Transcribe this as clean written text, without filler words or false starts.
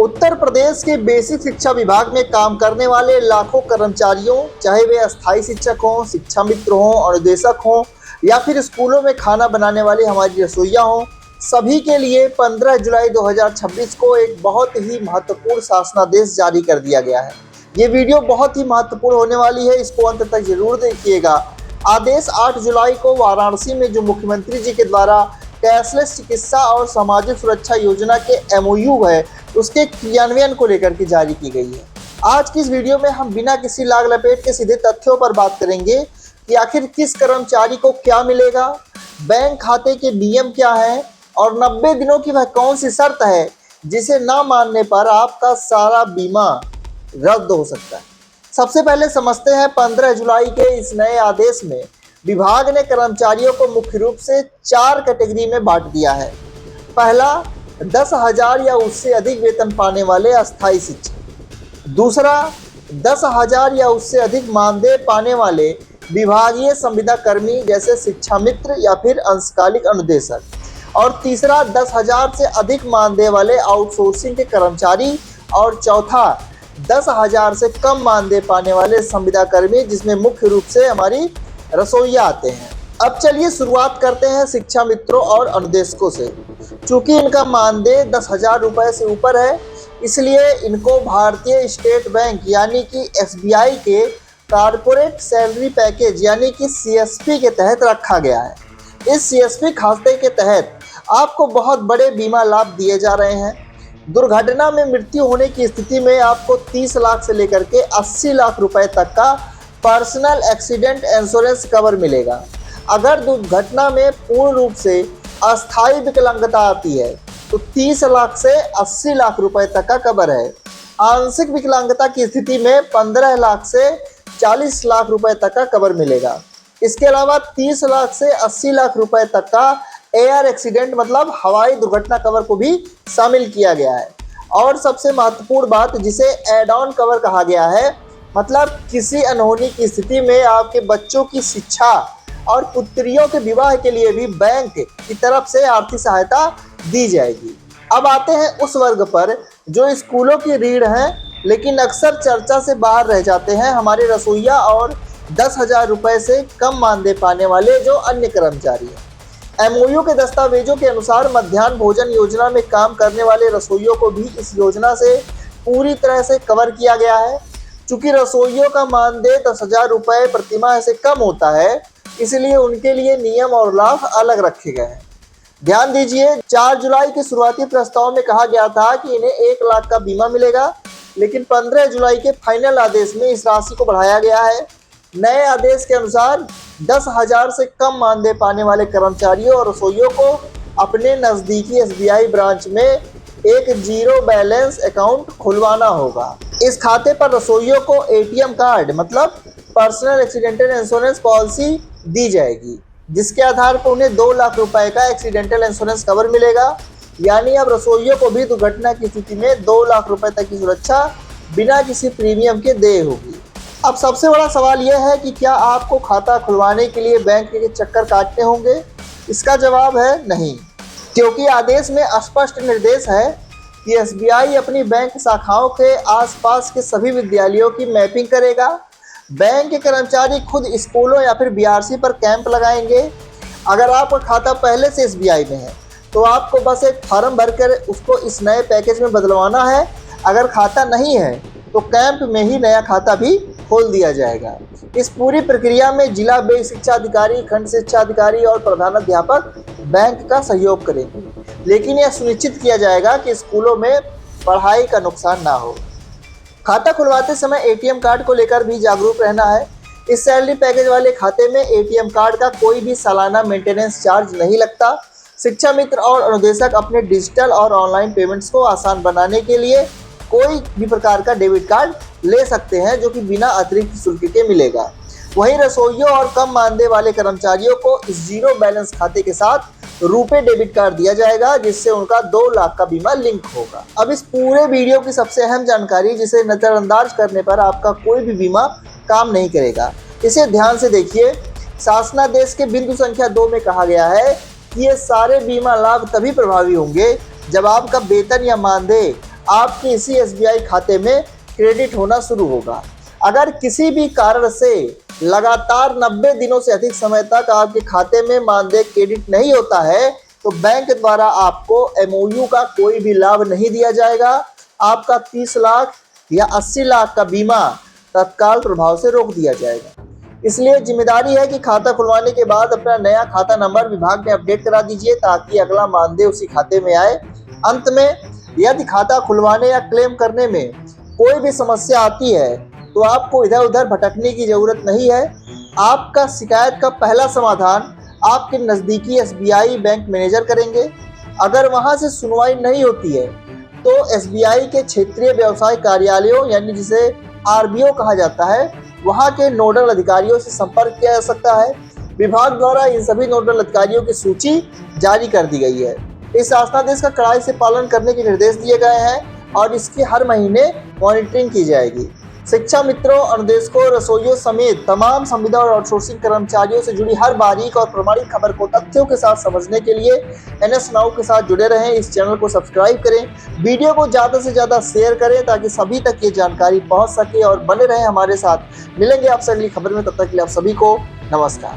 उत्तर प्रदेश के बेसिक शिक्षा विभाग में काम करने वाले लाखों कर्मचारियों, चाहे वे अस्थायी शिक्षक हों, शिक्षा मित्र हों, अनुदेशक हों या फिर स्कूलों में खाना बनाने वाली हमारी रसोइया हों, सभी के लिए 15 जुलाई 2026 को एक बहुत ही महत्वपूर्ण शासनादेश जारी कर दिया गया है। ये वीडियो बहुत ही महत्वपूर्ण होने वाली है, इसको अंत तक जरूर देखिएगा। आदेश 8 जुलाई को वाराणसी में जो मुख्यमंत्री जी के द्वारा कैशलेस चिकित्सा और सामाजिक सुरक्षा योजना के MOU है, उसके क्रियान्वयन को लेकर के जारी की गई है। आज की इस वीडियो में हम बिना किसी लाग लपेट के सीधे तथ्यों पर बात करेंगे कि आखिर किस कर्मचारी को क्या मिलेगा, बैंक खाते के नियम क्या है और 90 दिनों की वह कौन सी शर्त है जिसे ना मानने पर आपका सारा बीमा रद्द हो सकता है। सबसे पहले समझते हैं 15 जुलाई के इस नए आदेश में विभाग ने कर्मचारियों को मुख्य रूप से 4 कैटेगरी में बांट दिया है। पहला, 10,000 या उससे अधिक वेतन पाने वाले अस्थायी शिक्षक। दूसरा, 10,000 या उससे अधिक मानदेय पाने वाले विभागीय संविदा कर्मी जैसे शिक्षा मित्र या फिर अंशकालिक अनुदेशक। और तीसरा, 10,000 से अधिक मानदेय वाले आउटसोर्सिंग के कर्मचारी। और चौथा, 10,000 से कम मानदेय पाने वाले संविदा कर्मी, जिसमें मुख्य रूप से हमारी रसोइया आते हैं। अब चलिए शुरुआत करते हैं शिक्षा मित्रों और अनुदेशकों से। चूंकि इनका मानदेय 10,000 रुपये से ऊपर है, इसलिए इनको भारतीय स्टेट बैंक यानी कि SBI के कारपोरेट सैलरी पैकेज यानी कि CSP के तहत रखा गया है। इस CSP खाते के तहत आपको बहुत बड़े बीमा लाभ दिए जा रहे हैं। दुर्घटना में मृत्यु होने की स्थिति में आपको 30 लाख से लेकर के 80 लाख रुपए तक का पर्सनल एक्सीडेंट इंश्योरेंस कवर मिलेगा। अगर दुर्घटना में पूर्ण रूप से अस्थायी विकलांगता आती है तो 30 लाख से 80 लाख रुपए तक का कवर है। आंशिक विकलांगता की स्थिति में 15 लाख से 40 लाख रुपए तक का कवर मिलेगा। इसके अलावा 30 लाख से 80 लाख रुपए तक का एयर एक्सीडेंट मतलब हवाई दुर्घटना कवर को भी शामिल किया गया है। और सबसे महत्वपूर्ण बात, जिसे एड ऑन कवर कहा गया है, मतलब किसी अनहोनी की स्थिति में आपके बच्चों की शिक्षा और पुत्रियों के विवाह के लिए भी बैंक की तरफ से आर्थिक सहायता दी जाएगी। अब आते हैं उस वर्ग पर जो स्कूलों की रीढ़ हैं लेकिन अक्सर चर्चा से बाहर रह जाते हैं, हमारे रसोइया और 10,000 रुपये से कम मानदेय पाने वाले जो अन्य कर्मचारी हैं। MOU के दस्तावेजों के अनुसार मध्याह्न भोजन योजना में काम करने वाले रसोइयों को भी इस योजना से पूरी तरह से कवर किया गया है। चूंकि रसोइयों का मानदेय 10,000 रुपये प्रतिमाह से कम होता है, इसलिए उनके लिए नियम और लाभ अलग रखे गए हैं। ध्यान दीजिए, 4 जुलाई के शुरुआती प्रस्ताव में कहा गया था कि इन्हें 1 लाख का बीमा मिलेगा, लेकिन 15 जुलाई के फाइनल आदेश में इस राशि को बढ़ाया गया है। नए आदेश के अनुसार 10,000 से कम मानदेय पाने वाले कर्मचारियों और रसोइयों को अपने नज़दीकी SBI ब्रांच में एक जीरो बैलेंस अकाउंट खुलवाना होगा। इस खाते पर रसोइयों को ATM कार्ड मतलब पर्सनल एक्सीडेंटल इंश्योरेंस पॉलिसी दी जाएगी, जिसके आधार पर उन्हें 2 लाख रुपए का एक्सीडेंटल इंश्योरेंस कवर मिलेगा। यानी अब रसोइयों को भी दुर्घटना की स्थिति में 2 लाख रुपए तक की सुरक्षा बिना किसी प्रीमियम के देय होगी। अब सबसे बड़ा सवाल यह है कि क्या आपको खाता खुलवाने के लिए बैंक के चक्कर काटने होंगे? इसका जवाब है नहीं, क्योंकि आदेश में स्पष्ट निर्देश है कि SBI अपनी बैंक शाखाओं के आसपास के सभी विद्यालयों की मैपिंग करेगा। बैंक के कर्मचारी खुद स्कूलों या फिर BRC पर कैंप लगाएंगे। अगर आपका खाता पहले से SBI में है तो आपको बस एक फॉर्म भरकर उसको इस नए पैकेज में बदलवाना है। अगर खाता नहीं है तो कैंप में ही नया खाता भी खोल दिया जाएगा। इस पूरी प्रक्रिया में जिला बेसिक शिक्षा अधिकारी, खंड शिक्षा अधिकारी और प्रधानाध्यापक बैंक का सहयोग करेंगे, लेकिन यह सुनिश्चित किया जाएगा कि स्कूलों में पढ़ाई का नुकसान ना हो। खाता खुलवाते समय ATM कार्ड को लेकर भी जागरूक रहना है। इस सैलरी पैकेज वाले खाते में ATM कार्ड का कोई भी सालाना मेंटेनेंस चार्ज नहीं लगता। शिक्षा मित्र और अनुदेशक अपने डिजिटल और ऑनलाइन पेमेंट्स को आसान बनाने के लिए कोई भी प्रकार का डेबिट कार्ड ले सकते हैं, जो कि बिना अतिरिक्त शुल्क के मिलेगा। वहीं रसोइयों और कम मानदेय वाले कर्मचारियों को इस जीरो बैलेंस खाते के साथ रुपए डेबिट कार्ड दिया जाएगा, जिससे उनका 2 लाख का बीमा लिंक होगा। अब इस पूरे वीडियो की सबसे अहम जानकारी, जिसे नजरअंदाज करने पर आपका कोई भी बीमा काम नहीं करेगा, इसे ध्यान से देखिए। शासनादेश के बिंदु संख्या 2 में कहा गया है कि ये सारे बीमा लाभ तभी प्रभावी होंगे जब आपका वेतन या मानदेय आपके इसी SBI खाते में क्रेडिट होना शुरू होगा। अगर किसी भी कारण से लगातार 90 दिनों से अधिक समय तक आपके खाते में मानदेय क्रेडिट नहीं होता है तो बैंक द्वारा आपको MOU का कोई भी लाभ नहीं दिया जाएगा। आपका 30 लाख या 80 लाख का बीमा तत्काल प्रभाव से रोक दिया जाएगा। इसलिए जिम्मेदारी है कि खाता खुलवाने के बाद अपना नया खाता नंबर विभाग में अपडेट करा दीजिए ताकि अगला मानदेय उसी खाते में आए। अंत में, यदि खाता खुलवाने या क्लेम करने में कोई भी समस्या आती है तो आपको इधर उधर भटकने की जरूरत नहीं है। आपका शिकायत का पहला समाधान आपके नज़दीकी SBI बैंक मैनेजर करेंगे। अगर वहां से सुनवाई नहीं होती है तो SBI के क्षेत्रीय व्यवसाय कार्यालयों यानी जिसे RBO कहा जाता है, वहां के नोडल अधिकारियों से संपर्क किया जा सकता है। विभाग द्वारा इन सभी नोडल अधिकारियों की सूची जारी कर दी गई है। इस शासनादेश का कड़ाई से पालन करने के निर्देश दिए गए हैं और इसकी हर महीने मॉनिटरिंग की जाएगी। शिक्षा मित्रों, अनुदेशकों, रसोइयों समेत तमाम संविदा और आउटसोर्सिंग कर्मचारियों से जुड़ी हर बारीक और प्रमाणित खबर को तथ्यों के साथ समझने के लिए NS नाउ के साथ जुड़े रहें। इस चैनल को सब्सक्राइब करें, वीडियो को ज़्यादा से ज़्यादा शेयर करें ताकि सभी तक ये जानकारी पहुंच सके और बने रहें हमारे साथ। मिलेंगे आपसे अगली खबर में, तब तक के लिए आप सभी को नमस्कार।